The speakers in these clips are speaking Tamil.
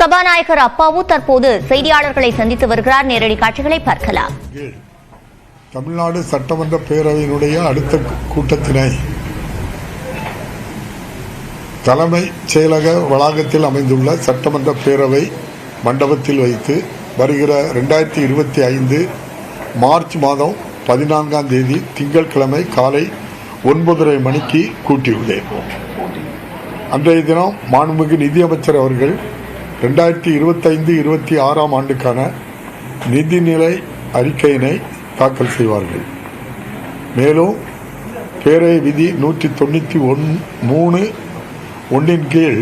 சபாநாயகர் அப்பாவு தற்போது செய்தியாளர்களை சந்தித்து வருகிறார். நேரடி காட்சிகளை பார்க்கலாம். தமிழ்நாடு சட்டமன்ற பேரவையினுடைய அடுத்த கூட்டத்தினை தலைமை செயலக வளாகத்தில் அமைந்துள்ள சட்டமன்ற பேரவை மண்டபத்தில் வைத்து வருகிற 2025 மார்ச் மாதம் 14ஆம் தேதி திங்கட்கிழமை காலை 9:30 மணிக்கு கூட்டியுள்ளேன். அன்றைய தினம் மாண்புமிகு நிதியமைச்சர் அவர்கள் 2025-26 ஆண்டுக்கான நிதிநிலை அறிக்கையினை தாக்கல் செய்வார்கள். மேலும் பேரவை விதி 193(1) கீழ்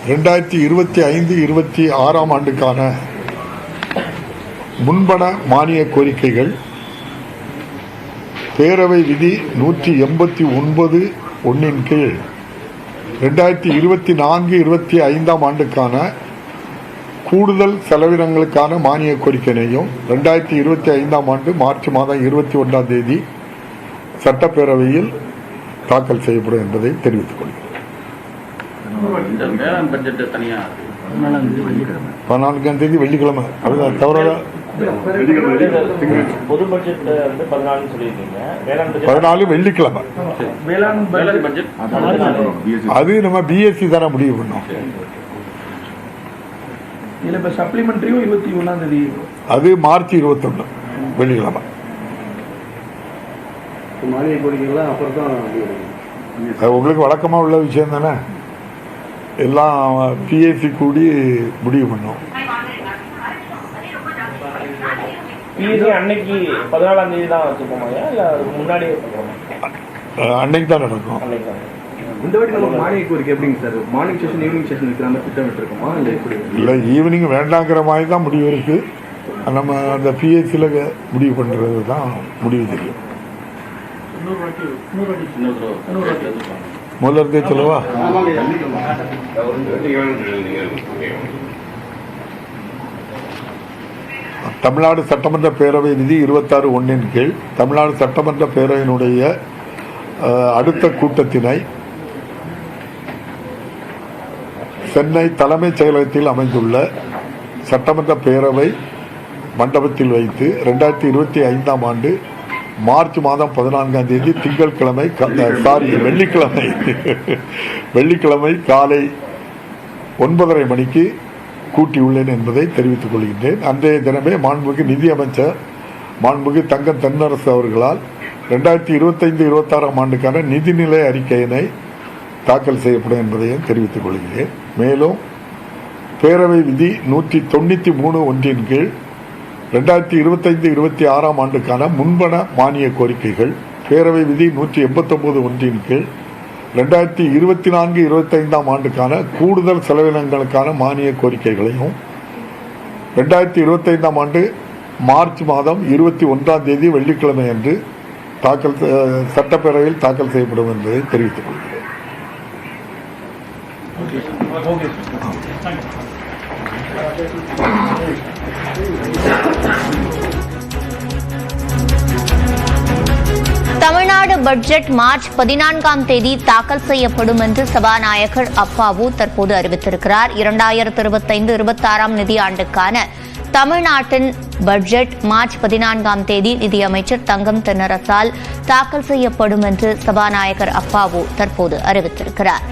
2025-26 ஆண்டுக்கான முன்பண மானிய கோரிக்கைகள், பேரவை விதி 189(1) கீழ் 2024-25 ஆண்டுக்கான கூடுதல் செலவினங்களுக்கான மானிய கோரிக்கையையும் 2025 ஆண்டு மார்ச் மாதம் 21ஆம் தேதி சட்டப்பேரவையில் தாக்கல் செய்யப்படும் என்பதை தெரிவித்துக் கொள்கிறேன். 14ஆம் தேதி வெள்ளிக்கிழமை, அதுதான் தவற 14 வெள்ளிக்கிழமை. அது நம்ம பிஎஸ்சி தானே முடிவு பண்ணோம். அது மார்ச் 21 வெள்ளிக்கிழமை. உங்களுக்கு வழக்கமா உள்ள விஷயம் தானே, எல்லாம் பிஎஸ்சி கூடி முடிவு பண்ணோம். அன்னைக்கு 14ஆம் தேதி தான் வச்சுப்போமா, இல்ல முன்னாடியே அன்னைக்கு தான் நடக்கும். இந்த வாட்டி நம்ம மானிய கோரிக்கை எப்படிங்க sir? Morning session evening session இருக்கிற அந்த திட்டம் இருக்கோமா, இல்லை எப்படி? இல்லை, ஈவினிங் வேண்டாங்கிற மாதிரி தான் முடிவு இருக்கு. நம்ம அந்த பிஎஸ்சியில் முடிவு பண்ணுறது தான் முடிவு தெரியும். முதல்ல சொல்லவா? தமிழ்நாடு சட்டமன்ற பேரவை விதி 26(1) கீழ் தமிழ்நாடு சட்டமன்ற பேரவையினுடைய அடுத்த கூட்டத்தினை சென்னை தலைமைச் செயலகத்தில் அமைந்துள்ள சட்டமன்ற பேரவை மண்டபத்தில் வைத்து 2025 ஆண்டு மார்ச் மாதம் 14ஆம் தேதி திங்கட்கிழமை வெள்ளிக்கிழமை காலை 9:30 மணிக்கு கூட்டியுள்ளேன் என்பதை தெரிவித்துக் கொள்கின்றேன். அன்றைய தினமே மாண்புமிகு நிதியமைச்சர் மாண்புமிகு தங்கம் தென்னரசு அவர்களால் 2025-26 ஆண்டுக்கான நிதிநிலை அறிக்கையினை தாக்கல் செய்யப்படும் என்பதையும் தெரிவித்துக் கொள்கிறேன். மேலும் பேரவை விதி 193(1) கீழ் 2025-26 ஆண்டுக்கான முன்பண மானிய கோரிக்கைகள், பேரவை விதி 189(1) கீழ் 2024-25 ஆண்டுக்கான கூடுதல் செலவினங்களுக்கான மானிய கோரிக்கைகளையும் 2025 ஆண்டு மார்ச் மாதம் 21ஆம் தேதி வெள்ளிக்கிழமை அன்று சட்டப்பேரவையில் தாக்கல் செய்யப்படும் என்பதை தெரிவித்துக் கொள்கிறேன். தமிழ்நாடு பட்ஜெட் மார்ச் 14ஆம் தேதி தாக்கல் செய்யப்படும் என்று சபாநாயகர் அப்பாவு தற்போது அறிவித்திருக்கிறார். 2025-26 நிதியாண்டுக்கான தமிழ்நாட்டின் பட்ஜெட் மார்ச் 14ஆம் தேதி நிதியமைச்சர் தங்கம் தென்னரசால் தாக்கல் செய்யப்படும் என்று சபாநாயகர் அப்பாவு தற்போது அறிவித்திருக்கிறார்.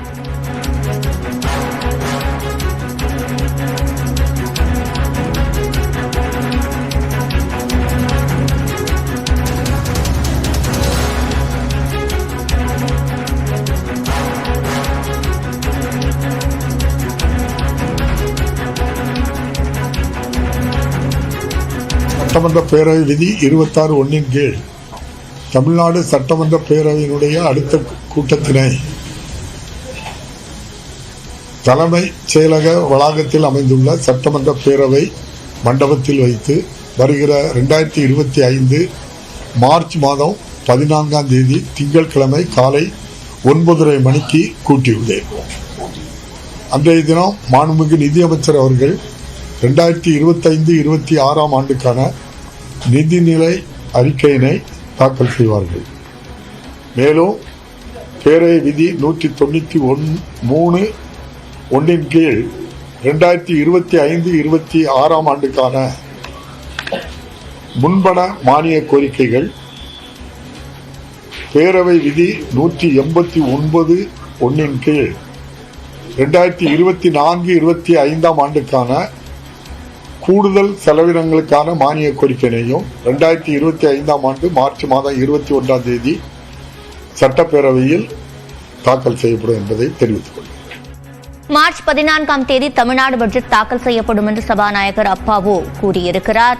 சட்டமன்ற பேரவை விதி 26(1) கீழ் தமிழ்நாடு சட்டமன்ற பேரவையினுடைய அடுத்த கூட்டத்தினை தலைமை செயலக வளாகத்தில் அமைந்துள்ள சட்டமன்ற பேரவை மண்டபத்தில் வைத்து வருகிற 2025 மார்ச் மாதம் 14ஆம் தேதி திங்கட்கிழமை காலை 9:30 மணிக்கு கூட்டியுள்ளேன். அன்றைய தினம் மாண்புமிகு நிதியமைச்சர் அவர்கள் 2025-26 ஆண்டுக்கான நிதிநிலை அறிக்கையினை தாக்கல் செய்வார்கள். மேலும் பேரவை விதி 193(1) கீழ் 2025-26 ஆண்டுக்கான முன்பண மானிய கோரிக்கைகள் பேரவை விதி 189(1) கீழ் 2024-25 ஆண்டுக்கான கூடுதல் செலவினங்களுக்கான மானிய கோரிக்கையையும் 2025 ஆண்டு மார்ச் மாதம் 21ஆம் தேதி சட்டப்பேரவையில் தாக்கல் செய்யப்படும் என்பதை தெரிவித்துக் கொள்கிறேன். மார்ச் 14ஆம் தேதி தமிழ்நாடு பட்ஜெட் தாக்கல் செய்யப்படும் என்று சபாநாயகர் அப்பாவு கூறியிருக்கிறார்.